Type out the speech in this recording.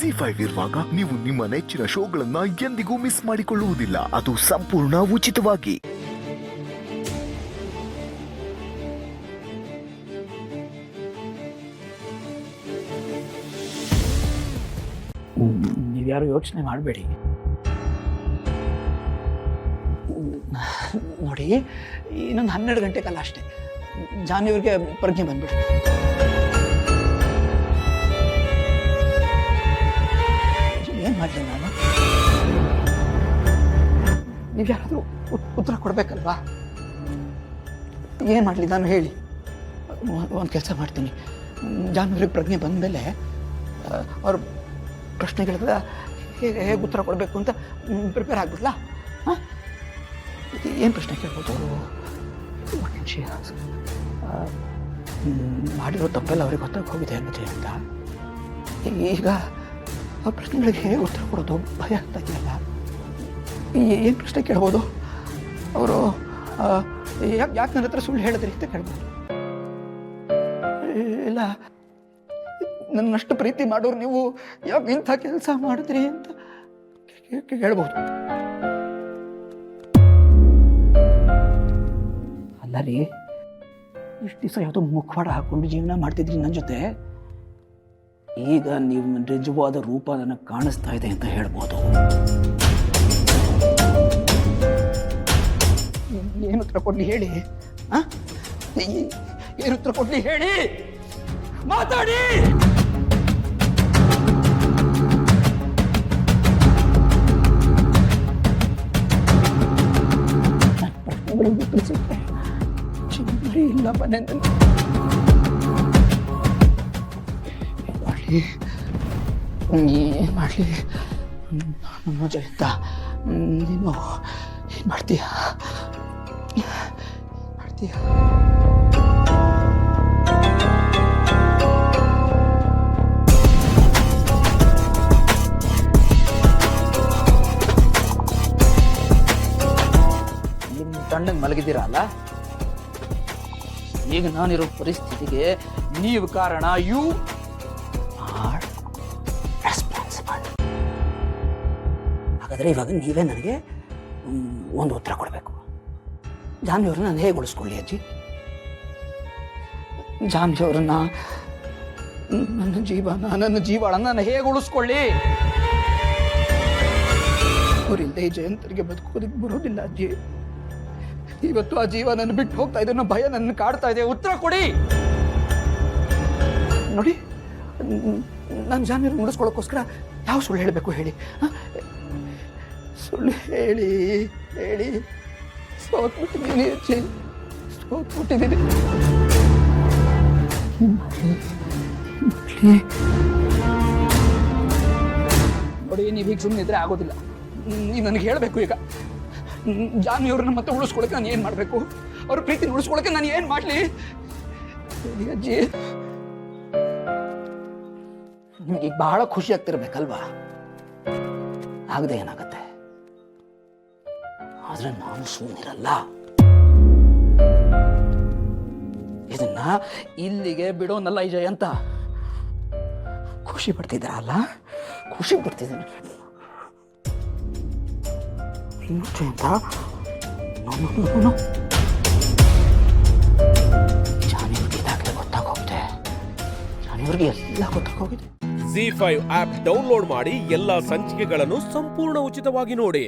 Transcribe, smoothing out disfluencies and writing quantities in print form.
ಜಿ5 ಇರುವಾಗ ನೀವು ನಿಮ್ಮ ನೆಚ್ಚಿನ ಶೋಗಳನ್ನ ಎಂದಿಗೂ ಮಿಸ್ ಮಾಡಿಕೊಳ್ಳುವುದಿಲ್ಲ. ಅದು ಸಂಪೂರ್ಣ ಉಚಿತವಾಗಿ. ನೀವ್ಯಾರು ಯೋಚನೆ ಮಾಡಬೇಡಿ. ನೋಡಿ, ಇನ್ನೊಂದು 12 ಗಂಟೆ ಕಾಲ ಅಷ್ಟೇ ಜಾನ್ವಿಯವ್ರಿಗೆ ಪ್ರಜ್ಞೆ ಬಂದ್ಬಿಡುತ್ತೆ. ಏನು ಮಾಡಲಿ ನಾನು? ನೀವು ಯಾರಾದರೂ ಉತ್ತರ ಕೊಡಬೇಕಲ್ವಾ? ಏನು ಮಾಡಲಿ ನಾನು ಹೇಳಿ? ಒಂದು ಕೆಲಸ ಮಾಡ್ತೀನಿ, ಜಾನ್ವಿಯವ್ರಿಗೆ ಪ್ರಜ್ಞೆ ಬಂದ ಮೇಲೆ ಅವ್ರ ಪ್ರಶ್ನೆಗಳಿಗೆಲ್ಲ ಹೇಗೆ ಉತ್ತರ ಕೊಡಬೇಕು ಅಂತ ಪ್ರಿಪೇರ್ ಆಗ್ಬಿಡ್ಲಾ? ಹಾಂ, ಏನು ಪ್ರಶ್ನೆ ಕೇಳ್ಬೋದು? ಒಂದು ನಿಮಿಷ. ಮಾಡಿರೋ ತಪ್ಪೆಲ್ಲ ಅವ್ರಿಗೆ ಗೊತ್ತಾಗಿ ಹೋಗಿದೆ ಅನ್ನೋದೇ ಅಂತ. ಈಗ ಆ ಪ್ರಶ್ನೆಗಳಿಗೆ ಹೇಗೆ ಉತ್ತರ ಕೊಡೋದು ಭಯ ಆಗ್ತಾ ಇದೆಯಲ್ಲ. ಏನು ಪ್ರಶ್ನೆ ಕೇಳ್ಬೋದು? ಅವರು ಯಾಕೆ ನನ್ನ ಹತ್ರ ಸುಳ್ಳು ಹೇಳಿದ್ರಿ ಅಂತ ಕೇಳ್ಬೋದು. ಇಲ್ಲ, ನನ್ನಷ್ಟು ಪ್ರೀತಿ ಮಾಡೋರು ನೀವು ಯಾಕೆ ಇಂಥ ಕೆಲಸ ಮಾಡಿದ್ರಿ ಅಂತ ಹೇಳ್ಬೋದು. ಅಲ್ಲ ರೀ, ಇಷ್ಟು ದಿವಸ ಯಾವುದೋ ಮುಖವಾಡ ಹಾಕೊಂಡು ಜೀವನ ಮಾಡ್ತಿದ್ರಿ ನನ್ನ ಜೊತೆ. ಈಗ ನೀವು ನಿಜವಾದ ರೂಪ ನನಗೆ ಕಾಣಿಸ್ತಾ ಇದೆ ಅಂತ ಹೇಳ್ಬೋದು. ಏನು ಉತ್ತರ ಕೊಡ್ಲಿ ಹೇಳಿ? ಏನು ಉತ್ತರ ಕೊಡ್ಲಿ ಹೇಳಿ? ಮಾತಾಡಿ. ಪ್ರಶ್ನೆಗಳಿಗೆ ಉತ್ತರಿಸುತ್ತೆ ಚಿನ್ನರಿ ಇಲ್ಲ ಮನೆಯಲ್ಲಿ ಮಾಡಲಿ ನಮ್ಮ ಜಯಂತ. ನೀನು ಏನು ಮಾಡ್ತೀಯ? ನಿಮ್ಮ ತಣ್ಣಗೆ ಮಲಗಿದ್ದೀರಲ್ಲ, ಈಗ ನಾನಿರೋ ಪರಿಸ್ಥಿತಿಗೆ ನೀವು ಕಾರಣ. You are responsible. ಹಾಗಾದರೆ ಇವಾಗ ನೀವೇ ನನಗೆ ಒಂದು ಉತ್ತರ ಕೊಡಬೇಕು. ಜಾನ್ವಿಯವ್ರನ್ನ ನಾನು ಹೇಗೆ ಉಳಿಸ್ಕೊಳ್ಳಿ ಅಜ್ಜಿ? ಜಾನ್ವಿಯವ್ರನ್ನ, ನನ್ನ ಜೀವನ ನಾನು ಹೇಗೆ ಉಳಿಸ್ಕೊಳ್ಳಿ? ಅವರಿಲ್ಲದೆ ಜಯಂತರಿಗೆ ಬದುಕೋದಕ್ಕೆ ಬರೋದಿಲ್ಲ ಅಜ್ಜಿ. ಇವತ್ತು ಆ ಜೀವ ನನ್ನ ಬಿಟ್ಟು ಹೋಗ್ತಾ ಇದೆ ಅನ್ನೋ ಭಯ ನನ್ನ ಕಾಡ್ತಾ ಇದೆ. ಉತ್ತರ ಕೊಡಿ. ನೋಡಿ, ನಾನು ಜಾನ್ವಿಯವ್ರನ್ನ ಉಳಿಸ್ಕೊಳ್ಳೋಕ್ಕೋಸ್ಕರ ಯಾವ ಸುಳ್ಳು ಹೇಳಬೇಕು ಹೇಳಿ? ಸುಳ್ಳು ಹೇಳಿ ಸೋತ್ಬಿಟ್ಟಿದ್ದೀನಿ ಅಜ್ಜಿ, ಸೋತ್ಬಿಟ್ಟಿದ್ದೀನಿ. ನೋಡಿ, ನೀವು ಹೀಗೆ ಸುಮ್ಮನೆ ಇದ್ರೆ ಆಗೋದಿಲ್ಲ. ನೀವು ನನಗೆ ಹೇಳಬೇಕು ಈಗ. ಜಾನ್ವಿಯವ್ರನ್ನ ಮತ್ತೆ ಉಳಿಸ್ಕೊಳಕ್ಕೆ ನಾನು ಏನು ಮಾಡಬೇಕು? ಅವ್ರ ಪ್ರೀತಿನ ಉಳಿಸ್ಕೊಳಕ್ಕೆ ನಾನು ಏನು ಮಾಡಲಿ ಅಜ್ಜಿ? ನಿಮಗೆ ಈಗ ಬಹಳ ಖುಷಿ ಆಗ್ತಿರ್ಬೇಕಲ್ವಾ? ಆಗದೆ ಏನಾಗತ್ತೆ? ಆದ್ರೆ ನಾನು ಸುಮ್ಮನಿರಲ್ಲ. ಇದನ್ನ ಇಲ್ಲಿಗೆ ಬಿಡೋನಲ್ಲ ಈ ಜಯಂತ. ಖುಷಿ ಪಡ್ತಿದ್ದಾರಲ್ಲ, ಖುಷಿ ಪಡ್ತಿದ್ದೀನಿ ಜಯಂತ. ಜಾನ್ವಿಯವ್ರಿಗೆ ಇದಾಗಲೇ ಗೊತ್ತಾಗೋಗಿದೆ. ಜಾನ್ವಿಯವ್ರಿಗೆ ಎಲ್ಲ ಗೊತ್ತಾಗೋಗಿದೆ. ಜಿ5 ಆಪ್ ಡೌನ್ಲೋಡ್ ಮಾಡಿ ಎಲ್ಲಾ ಸಂಚಿಕೆಗಳನ್ನು ಸಂಪೂರ್ಣ ಉಚಿತವಾಗಿ ನೋಡಿ.